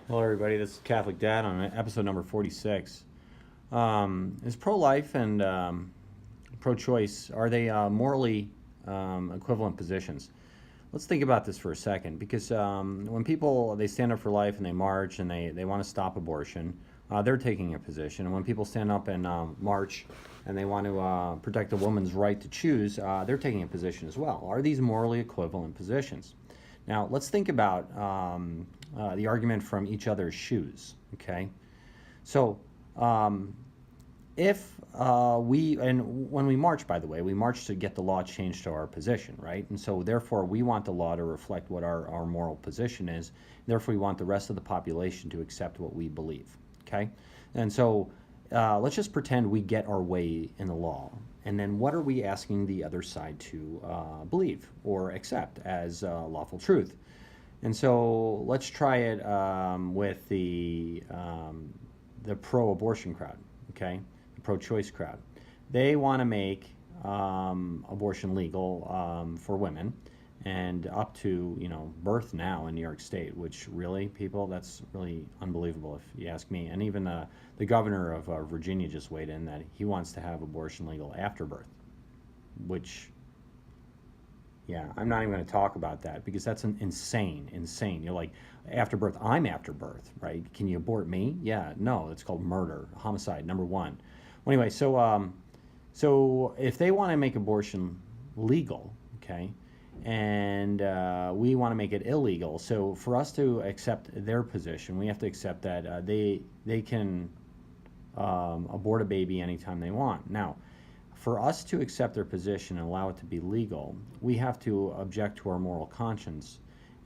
Hello, everybody. This is Catholic Dad on episode number 46. Is pro-life and pro-choice, are they morally equivalent positions? Let's think about this for a second, because when people, they stand up for life and they march and they want to stop abortion, they're taking a position. And when people stand up and march and they want to protect a woman's right to choose, they're taking a position as well. Are these morally equivalent positions? Now, let's think about the argument from each other's shoes, okay? So, if and when we march, by the way, we march to get the law changed to our position, right? And so, therefore, we want the law to reflect what our moral position is. Therefore, we want the rest of the population to accept what we believe, okay? And so, let's just pretend we get our way in the law. And then what are we asking the other side to believe or accept as lawful truth? And so let's try it with the pro-abortion crowd, okay? The pro-choice crowd. They want to make abortion legal for women and up to, birth now in New York State, which really, people, that's really unbelievable if you ask me. And even the governor of Virginia just weighed in that he wants to have abortion legal after birth, which, yeah, I'm not even going to talk about that because that's insane. You're like, after birth, I'm after birth, right? Can you abort me? Yeah, no, it's called murder, homicide, number one. Well, anyway, so if they want to make abortion legal, okay, and we want to make it illegal, so for us to accept their position, we have to accept that they can abort a baby anytime they want. Now, for us to accept their position and allow it to be legal, we have to object to our moral conscience.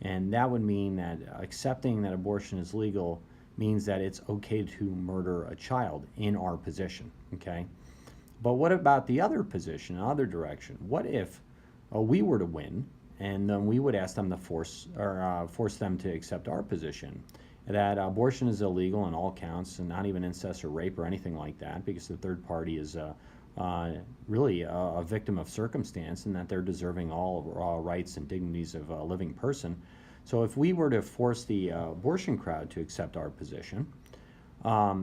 And that would mean that accepting that abortion is legal means that it's okay to murder a child in our position, okay? But what about the other position, the other direction? What if we were to win, and then we would ask them to force them to accept our position, that abortion is illegal on all counts, and not even incest or rape or anything like that, because the third party is really a victim of circumstance, and that they're deserving all rights and dignities of a living person. So if we were to force the abortion crowd to accept our position,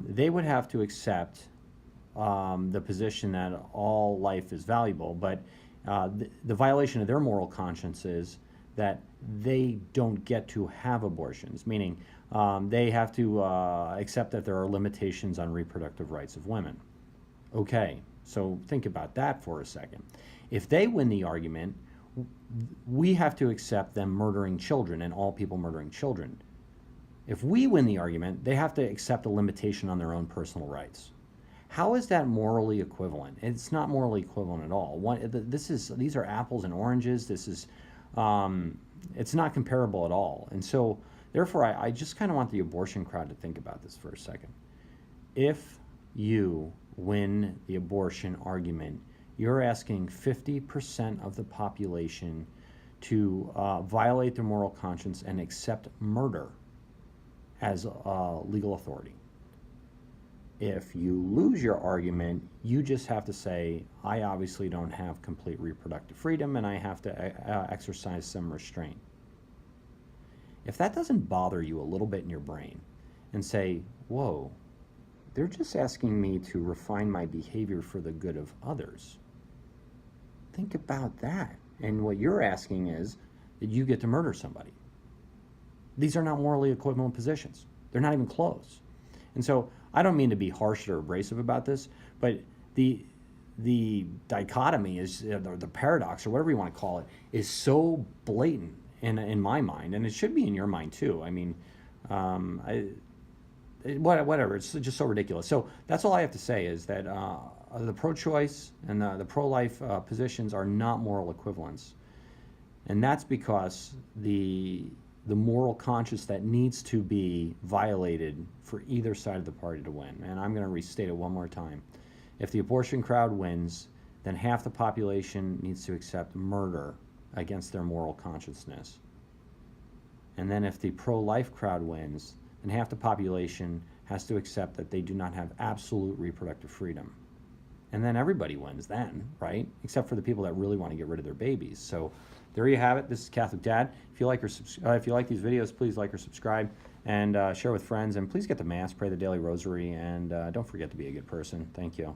they would have to accept the position that all life is valuable, but the violation of their moral conscience is that they don't get to have abortions, meaning they have to accept that there are limitations on reproductive rights of women. Okay, so think about that for a second. If they win the argument, we have to accept them murdering children and all people murdering children. If we win the argument, they have to accept a limitation on their own personal rights. How is that morally equivalent? It's not morally equivalent at all. These are apples and oranges. It's not comparable at all. And so, therefore, I just kind of want the abortion crowd to think about this for a second. If you win the abortion argument, you're asking 50% of the population to violate their moral conscience and accept murder as legal authority. If you lose your argument, you just have to say, I obviously don't have complete reproductive freedom and I have to exercise some restraint. If that doesn't bother you a little bit in your brain and say, whoa, they're just asking me to refine my behavior for the good of others. Think about that. And what you're asking is that you get to murder somebody. These are not morally equivalent positions. They're not even close. And so I don't mean to be harsh or abrasive about this, but the dichotomy is, the paradox or whatever you want to call it, is so blatant in my mind, and it should be in your mind too. I mean, whatever, it's just so ridiculous. So that's all I have to say is that the pro-choice and the pro-life positions are not moral equivalents. And that's because the moral conscience that needs to be violated for either side of the party to win. And I'm going to restate it one more time. If the abortion crowd wins, then half the population needs to accept murder against their moral consciousness. And then if the pro-life crowd wins, then half the population has to accept that they do not have absolute reproductive freedom. And then everybody wins then, right? Except for the people that really want to get rid of their babies. So there you have it. This is Catholic Dad. If you like these videos, please like or subscribe. and share with friends. And please get the Mass, pray the daily rosary, and don't forget to be a good person. Thank you.